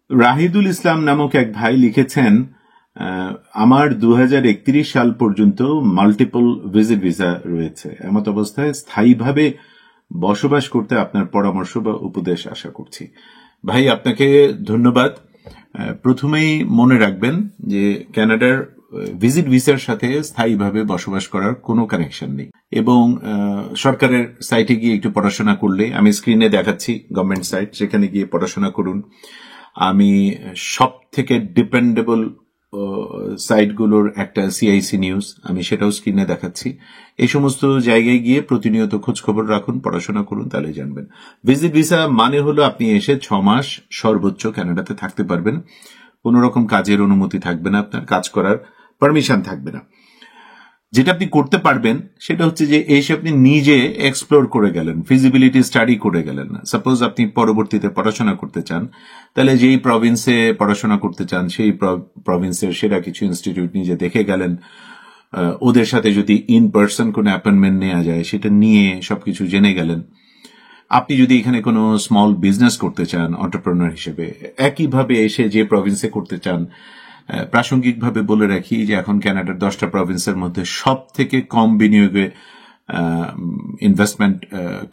রাহিদুল ইসলাম নামক এক ভাই লিখেছেন, আমার 2031 সাল পর্যন্ত মাল্টিপল ভিজিট ভিসা রয়েছে। এমত অবস্থায় স্থায়ীভাবে বসবাস করতে আপনার পরামর্শ বা উপদেশ আশা করছি। ভাই, আপনাকে ধন্যবাদ। প্রথমেই মনে রাখবেন যে কানাডার ভিজিট ভিসার সাথে স্থায়ীভাবে বসবাস করার কোনো কানেকশন নেই, এবং সরকারের সাইটে গিয়ে একটু পড়াশোনা করলে, আমি স্ক্রিনে দেখাচ্ছি গভর্নমেন্ট সাইট, সেখানে গিয়ে পড়াশোনা করুন। আমি সব থেকে ডিপেন্ডেবল সাইটগুলোর একটা সিআইসি নিউজ, আমি সেটাও স্ক্রিনে দেখাচ্ছি। এই সমস্ত জায়গায় গিয়ে প্রতিনিয়ত খোঁজ খবর রাখুন, পড়াশোনা করুন, তাহলে জানবেন। ভিজিট ভিসা মানে হলো আপনি এসে 6 মাস সর্বোচ্চ কানাডাতে থাকতে পারবেন, কোন রকম কাজের অনুমতি থাকবে না, আপনার কাজ করার পারমিশন থাকবে না। যেটা আপনি করতে পারবেন সেটা হচ্ছে যে এসে আপনি নিজে এক্সপ্লোর করে গেলেন, ফিজিবিলিটি স্টাডি করে গেলেন। সাপোজ আপনি পরবর্তীতে পড়াশোনা করতে চান, তাহলে যেই প্রভিন্সে পড়াশোনা করতে চান সেই প্রভিন্সের সেরা কিছু ইনস্টিটিউট নিজে দেখে গেলেন। ওদের সাথে যদি ইন পার্সন কোনো অ্যাপয়েন্টমেন্ট নেওয়া যায় সেটা নিয়ে সবকিছু জেনে গেলেন। আপনি যদি এখানে কোনো স্মল বিজনেস করতে চান এন্টারপ্রেনার হিসেবে, একইভাবে এসে যে প্রভিন্সে করতে চান। প্রাসঙ্গিকভাবে বলে রাখি যে এখন কানাডার 10টা প্রভিন্সের মধ্যে সব থেকে কম বিনিয়োগে ইনভেস্টমেন্ট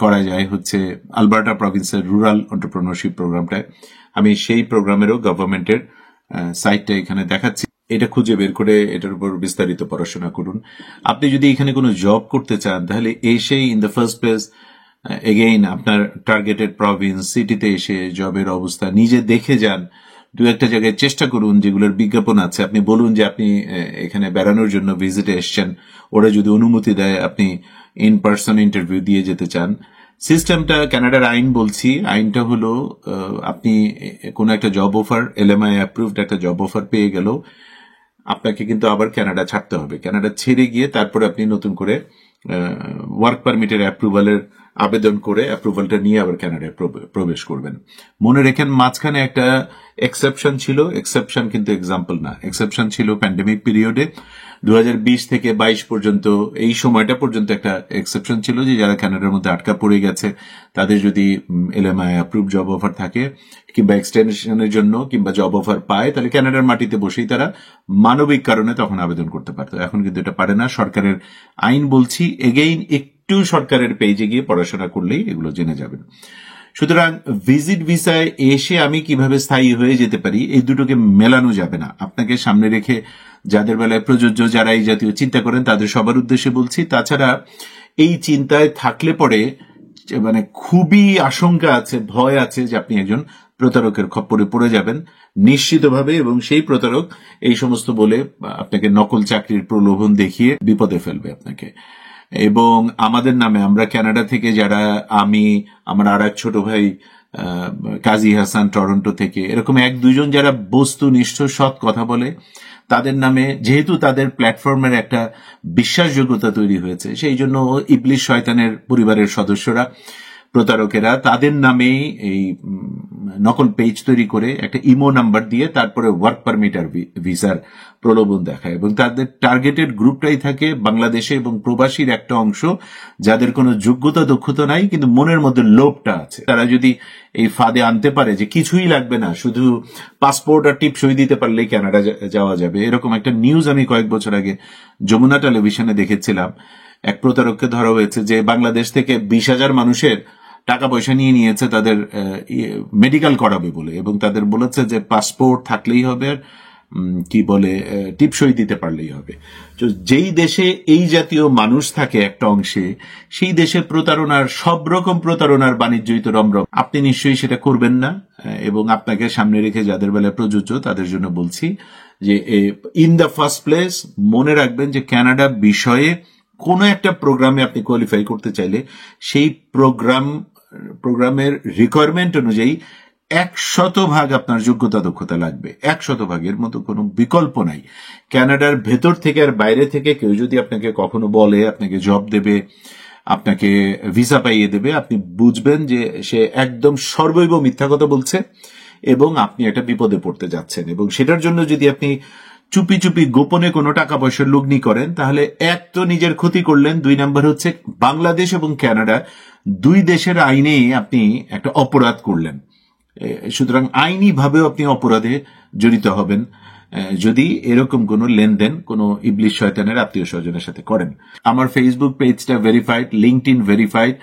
করা যায় হচ্ছে আলবার্টা প্রভিন্সের রুরাল এন্টারপ্রেনারশিপ প্রোগ্রামটায়। আমি সেই প্রোগ্রামেরও গভর্নমেন্টের সাইটটা এখানে দেখাচ্ছি, এটা খুঁজে বের করে এটার উপর বিস্তারিত পড়াশোনা করুন। আপনি যদি এখানে কোনো জব করতে চান, তাহলে এসেই in the first place again আপনার টার্গেটেড প্রভিন্স সিটিতে এসে জবের অবস্থা নিজে দেখে যান। দু একটা জায়গায় চেষ্টা করুন যেগুলোর বিজ্ঞাপন আছে, আপনি বলুন যে আপনি এখানে বেড়ানোর জন্য ভিজিটে এসছেন, ওরা যদি অনুমতি দেয় আপনি ইন পার্সন ইন্টারভিউ দিয়ে যেতে চান। সিস্টেমটা কানাডার আইন বলছি, আইনটা হলো আপনি কোনো একটা জব অফার, এলএমআই অ্যাপ্রুভড একটা জব অফার পেয়ে গেল, আপনাকে কিন্তু আবার কানাডা ছাড়তে হবে। কানাডা ছেড়ে গিয়ে তারপরে আপনি নতুন করে ওয়ার্ক পারমিটের অ্যাপ্রুভালের আবেদন করে অ্যাপ্রুভালটা নিয়ে আবার কানাডায় প্রবেশ করবেন। মনে রেখেন মাঝখানে একটা এক্সেপশন ছিল, এক্সেপশন কিন্তু এক্সাম্পল না। এক্সেপশন ছিল প্যান্ডেমিক পিরিয়ডে 2020 থেকে 22 পর্যন্ত, এই সময়টা পর্যন্ত একটা এক্সেপশন ছিল যে যারা কানাডার মধ্যে আটকা পড়ে গেছে তাদের যদি এলএমআই অ্যাপ্রুভ জব অফার থাকে কিংবা এক্সটেনশনের জন্য কিংবা জব অফার পায়, তাহলে কানাডার মাটিতে বসেই তারা মানবিক কারণে তখন আবেদন করতে পারত। এখন কিন্তু এটা পারে না। সরকারের আইন বলছি, এগেইন একটু সরকারের পেজে গিয়ে পড়াশোনা করলেই এগুলো জেনে যাবেন। সুতরাং ভিজিট ভিসায় এসে আমি কিভাবে স্থায়ী হয়ে যেতে পারি, এই দুটোকে মেলানো যাবে না। আপনাকে সামনে রেখে যাদের বেলায় প্রযোজ্য, যারা এই জাতীয় চিন্তা করেন তাদের সবার উদ্দেশ্যে বলছি। তাছাড়া এই চিন্তায় থাকলে পরে মানে খুবই আশঙ্কা আছে, ভয় আছে যে আপনি একজন প্রতারকের খপ্পরে পড়ে যাবেন নিশ্চিতভাবে, এবং সেই প্রতারক এই সমস্ত বলে আপনাকে নকল চাকরির প্রলোভন দেখিয়ে বিপদে ফেলবে আপনাকে। এবং আমাদের নামে, আমরা কানাডা থেকে যারা, আমি, আমার আর এক ছোট ভাই কাজী হাসান টরন্টো থেকে, এরকম 1-2 জন যারা বস্তুনিষ্ঠ সৎ কথা বলে, তাদের নামে যেহেতু তাদের প্ল্যাটফর্মের একটা বিশ্বাসযোগ্যতা তৈরি হয়েছে, সেই জন্য ইবলিশ শয়তানের পরিবারের সদস্যরা, প্রতারকেরা তাদের নামেই এই নকল পেজ তৈরি করে একটা ইমো নাম্বার দিয়ে তারপরে ওয়ার্ক পারমিট আর ভিসার প্রলোভন দেখায়, এবং তাদের টার্গেটেড গ্রুপটাই থাকে বাংলাদেশে এবং প্রবাসীর একটা অংশ যাদের কোনো যোগ্যতা দক্ষতা নাই কিন্তু মনের মধ্যে লোভটা আছে। তারা যদি এই ফাঁদে আনতে পারে যে কিছুই লাগবে না, শুধু পাসপোর্ট আর টিপ সই দিতে পারলেই কানাডা যাওয়া যাবে, এরকম একটা নিউজ আমি কয়েক বছর আগে যমুনা টেলিভিশনে দেখেছিলাম। এক প্রতারককে ধরা হয়েছে যে বাংলাদেশ থেকে 20,000 মানুষের টাকা পয়সা নিয়ে নিয়েছে তাদের মেডিকেল করাবে বলে, এবং তাদের বলেছে যে পাসপোর্ট থাকলেই হবে, কি বলে টিপসই দিতে পারলেই হবে। তো যেই দেশে এই জাতীয় মানুষ থাকে একটা অংশে, সেই দেশে প্রতারণার, সব রকম প্রতারণার বাণিজ্যই তো রমরম। আপনি নিশ্চয়ই সেটা করবেন না, এবং আপনাকে সামনে রেখে যাদের বেলায় প্রযোজ্য তাদের জন্য বলছি যে ইন দ্য ফার্স্ট প্লেস মনে রাখবেন যে কানাডা বিষয়ে কোনো একটা প্রোগ্রামে আপনি কোয়ালিফাই করতে চাইলে সেই প্রোগ্রামের রিকোয়ারমেন্ট অনুযায়ী 100% আপনার যোগ্যতা দক্ষতা লাগবে। 100%-এর মতো কোনো বিকল্প নাই। কানাডার ভেতর থেকে আর বাইরে থেকে কেউ যদি আপনাকে কখনো বলে আপনাকে জব দেবে, আপনাকে ভিসা পাইয়ে দেবে, আপনি বুঝবেন যে সে একদম সর্বৈব মিথ্যা কথা বলছে এবং আপনি একটা বিপদে পড়তে যাচ্ছেন। এবং সেটার জন্য যদি আপনি চুপি চুপি গোপনে কোনো টাকা পয়সার লগ্নি করেন, তাহলে এক তো নিজের ক্ষতি করলেন, 2 নাম্বার হচ্ছে বাংলাদেশ এবং কানাডা 2 দেশের আইনে আপনি একটা অপরাধ করলেন। সুতরাং আইনি ভাবেও আপনি অপরাধে জড়িত হবেন যদি এরকম কোন লেনদেন কোন ইবলিশ শয়তানের আত্মীয় স্বজনের সাথে করেন। আমার ফেসবুক পেজটা verified, LinkedIn verified,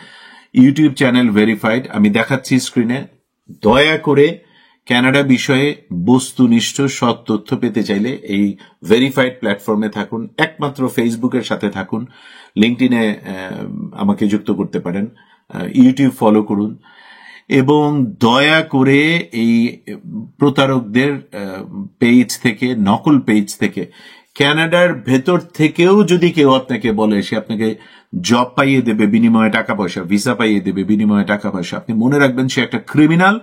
YouTube channel verified. আমি দেখাচ্ছি স্ক্রিনে। দয়া করে কানাডা বিষয়ে বস্তুনিষ্ঠ সৎ তথ্য পেতে চাইলে এই ভেরিফাইড প্ল্যাটফর্মে থাকুন, একমাত্র ফেসবুকের সাথে থাকুন, লিঙ্কডইনে আমাকে যুক্ত করতে পারেন, ইউটিউব ফলো করুন এবং দয়া করে এই প্রতারকদের পেজ থেকে, নকল পেজ থেকে, কানাডার ভেতর থেকেও যদি কেউ আপনাকে বলে সে আপনাকে জব পাইয়ে দেবে বিনিময়ে টাকা পয়সা, ভিসা পাইয়ে দেবে বিনিময়ে টাকা পয়সা, আপনি মনে রাখবেন সে একটা ক্রিমিনাল।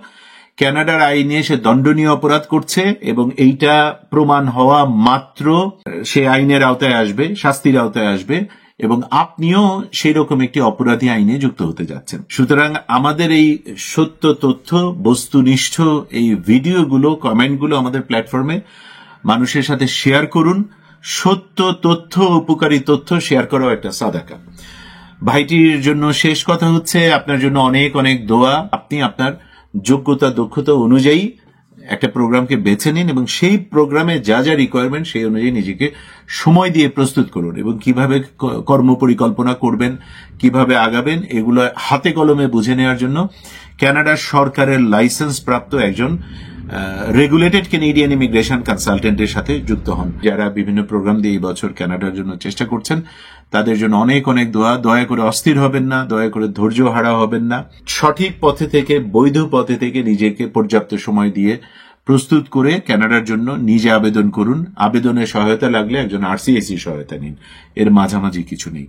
কানাডার আইনে সে দণ্ডনীয় অপরাধ করছে এবং এইটা প্রমাণ হওয়া মাত্র সে আইনের আওতায় আসবে, শাস্তির আওতায় আসবে এবং আপনিও সেই রকম একটি অপরাধী আইনে যুক্ত হতে যাচ্ছেন। সুতরাং আমাদের এই সত্য তথ্য, বস্তুনিষ্ঠ এই ভিডিওগুলো, কমেন্টগুলো আমাদের প্ল্যাটফর্মে মানুষের সাথে শেয়ার করুন। সত্য তথ্য, উপকারী তথ্য শেয়ার করাও একটা সাদাকা। ভাইটির জন্য শেষ কথা হচ্ছে, আপনার জন্য অনেক অনেক দোয়া। আপনি আপনার যোগ্যতা দক্ষতা অনুযায়ী একটা প্রোগ্রামকে বেছে নিন এবং সেই প্রোগ্রামে যা যা রিকোয়ারমেন্ট সেই অনুযায়ী নিজেকে সময় দিয়ে প্রস্তুত করুন এবং কিভাবে কর্ম পরিকল্পনা করবেন, কিভাবে আগাবেন, এগুলো হাতে কলমে বুঝে নেওয়ার জন্য কানাডার সরকারের লাইসেন্স প্রাপ্ত একজন রেগুলেটেড কানাডিয়ান ইমিগ্রেশন কনসালটেন্টের সাথে যুক্ত হন। যারা বিভিন্ন প্রোগ্রাম দিয়ে এই বছর কানাডার জন্য চেষ্টা করছেন তাদের জন্য অনেক অনেক দোয়া। দয়া করে অস্থির হবেন না, দয়া করে ধৈর্য হারা হবেন না। সঠিক পথে থেকে, বৈধ পথে থেকে নিজেকে পর্যাপ্ত সময় দিয়ে প্রস্তুত করে কানাডার জন্য নিজে আবেদন করুন। আবেদনের সহায়তা লাগলে একজন আরসিএসি সহায়তা নিন, এর মাঝামাঝি কিছু নেই।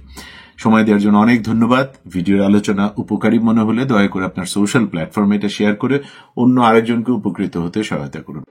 সময় দেওয়ার জন্য অনেক ধন্যবাদ। ভিডিওর আলোচনা উপকারী মনে হলে দয়া করে আপনার সোশ্যাল প্ল্যাটফর্মে এটা শেয়ার করে অন্য আরেকজনকে উপকৃত হতে সহায়তা করুন।